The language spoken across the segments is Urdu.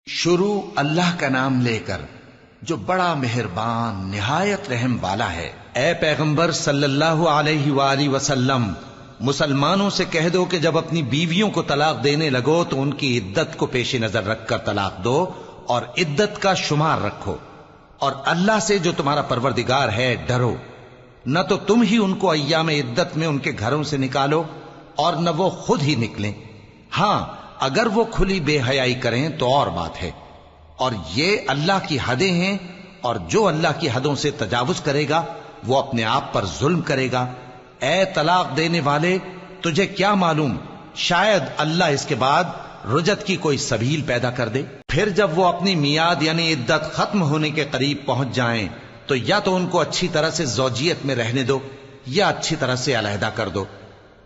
شروع اللہ کا نام لے کر جو بڑا مہربان نہایت رحم والا ہے۔ اے پیغمبر صلی اللہ علیہ وآلہ وسلم، مسلمانوں سے کہہ دو کہ جب اپنی بیویوں کو طلاق دینے لگو تو ان کی عدت کو پیش نظر رکھ کر طلاق دو اور عدت کا شمار رکھو، اور اللہ سے جو تمہارا پروردگار ہے ڈرو۔ نہ تو تم ہی ان کو ایام عدت میں ان کے گھروں سے نکالو اور نہ وہ خود ہی نکلیں، ہاں اگر وہ کھلی بے حیائی کریں تو اور بات ہے، اور یہ اللہ کی حدیں ہیں، اور جو اللہ کی حدوں سے تجاوز کرے گا وہ اپنے آپ پر ظلم کرے گا۔ اے طلاق دینے والے، تجھے کیا معلوم شاید اللہ اس کے بعد رجعت کی کوئی سبیل پیدا کر دے۔ پھر جب وہ اپنی میعاد یعنی عدت ختم ہونے کے قریب پہنچ جائیں تو یا تو ان کو اچھی طرح سے زوجیت میں رہنے دو یا اچھی طرح سے علیحدہ کر دو،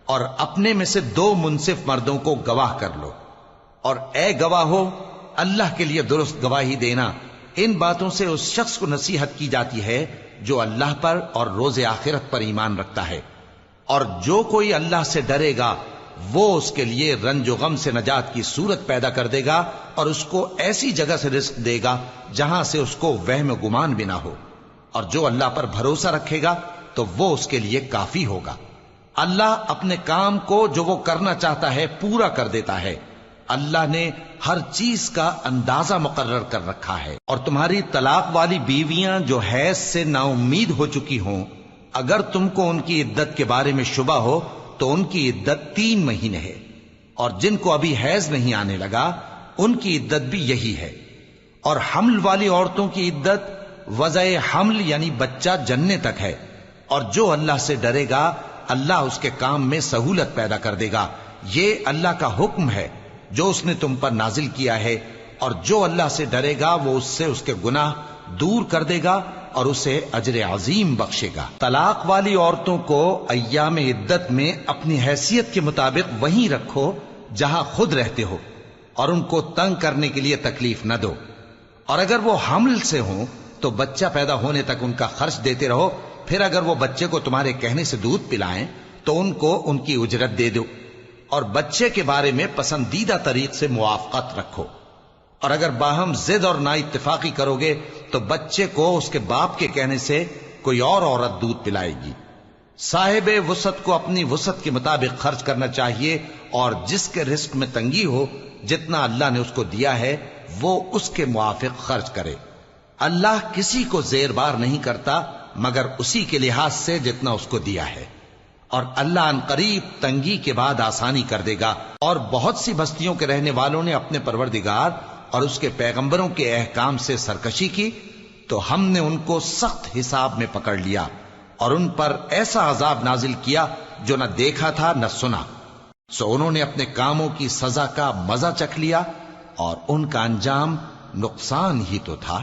اور اپنے میں سے 2 منصف مردوں کو گواہ کر لو، اور اے گواہو اللہ کے لیے درست گواہی دینا۔ ان باتوں سے اس شخص کو نصیحت کی جاتی ہے جو اللہ پر اور روز آخرت پر ایمان رکھتا ہے، اور جو کوئی اللہ سے ڈرے گا وہ اس کے لیے رنج و غم سے نجات کی صورت پیدا کر دے گا، اور اس کو ایسی جگہ سے رزق دے گا جہاں سے اس کو وہم و گمان بھی نہ ہو، اور جو اللہ پر بھروسہ رکھے گا تو وہ اس کے لیے کافی ہوگا۔ اللہ اپنے کام کو جو وہ کرنا چاہتا ہے پورا کر دیتا ہے۔ اللہ نے ہر چیز کا اندازہ مقرر کر رکھا ہے۔ اور تمہاری طلاق والی بیویاں جو حیض سے نا امید ہو چکی ہوں، اگر تم کو ان کی عدت کے بارے میں شبہ ہو تو ان کی عدت 3 مہینے ہے، اور جن کو ابھی حیض نہیں آنے لگا ان کی عدت بھی یہی ہے۔ اور حمل والی عورتوں کی عدت وضع حمل یعنی بچہ جننے تک ہے، اور جو اللہ سے ڈرے گا اللہ اس کے کام میں سہولت پیدا کر دے گا۔ یہ اللہ کا حکم ہے جو اس نے تم پر نازل کیا ہے، اور جو اللہ سے ڈرے گا وہ اس سے اس کے گناہ دور کر دے گا اور اسے اجر عظیم بخشے گا۔ طلاق والی عورتوں کو ایام عدت میں اپنی حیثیت کے مطابق وہیں رکھو جہاں خود رہتے ہو، اور ان کو تنگ کرنے کے لیے تکلیف نہ دو، اور اگر وہ حمل سے ہوں تو بچہ پیدا ہونے تک ان کا خرچ دیتے رہو۔ پھر اگر وہ بچے کو تمہارے کہنے سے دودھ پلائیں تو ان کو ان کی اجرت دے دو، اور بچے کے بارے میں پسندیدہ طریق سے موافقت رکھو، اور اگر باہم ضد اور نا اتفاقی کرو گے تو بچے کو اس کے باپ کے کہنے سے کوئی اور عورت دودھ پلائے گی۔ صاحب وسعت کو اپنی وسعت کے مطابق خرچ کرنا چاہیے، اور جس کے رزق میں تنگی ہو جتنا اللہ نے اس کو دیا ہے وہ اس کے موافق خرچ کرے۔ اللہ کسی کو زیر بار نہیں کرتا مگر اسی کے لحاظ سے جتنا اس کو دیا ہے، اور اللہ ان قریب تنگی کے بعد آسانی کر دے گا۔ اور بہت سی بستیوں کے رہنے والوں نے اپنے پروردگار اور اس کے پیغمبروں کے احکام سے سرکشی کی تو ہم نے ان کو سخت حساب میں پکڑ لیا، اور ان پر ایسا عذاب نازل کیا جو نہ دیکھا تھا نہ سنا، سو انہوں نے اپنے کاموں کی سزا کا مزہ چکھ لیا، اور ان کا انجام نقصان ہی تو تھا۔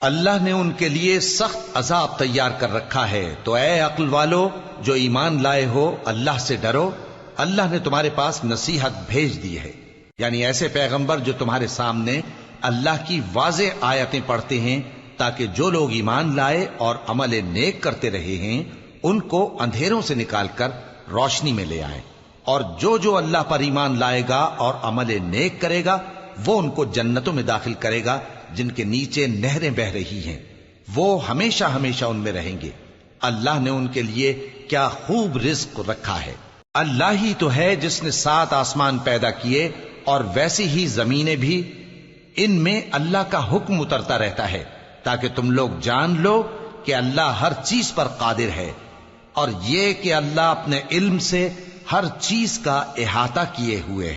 اللہ نے ان کے لیے سخت عذاب تیار کر رکھا ہے۔ تو اے عقل والو جو ایمان لائے ہو اللہ سے ڈرو۔ اللہ نے تمہارے پاس نصیحت بھیج دی ہے، یعنی ایسے پیغمبر جو تمہارے سامنے اللہ کی واضح آیتیں پڑھتے ہیں تاکہ جو لوگ ایمان لائے اور عمل نیک کرتے رہے ہیں ان کو اندھیروں سے نکال کر روشنی میں لے آئیں، اور جو اللہ پر ایمان لائے گا اور عمل نیک کرے گا وہ ان کو جنتوں میں داخل کرے گا جن کے نیچے نہریں بہ رہی ہیں، وہ ہمیشہ ہمیشہ ان میں رہیں گے۔ اللہ نے ان کے لیے کیا خوب رزق رکھا ہے۔ اللہ ہی تو ہے جس نے 7 آسمان پیدا کیے اور ویسی ہی زمینیں بھی، ان میں اللہ کا حکم اترتا رہتا ہے تاکہ تم لوگ جان لو کہ اللہ ہر چیز پر قادر ہے، اور یہ کہ اللہ اپنے علم سے ہر چیز کا احاطہ کیے ہوئے ہے۔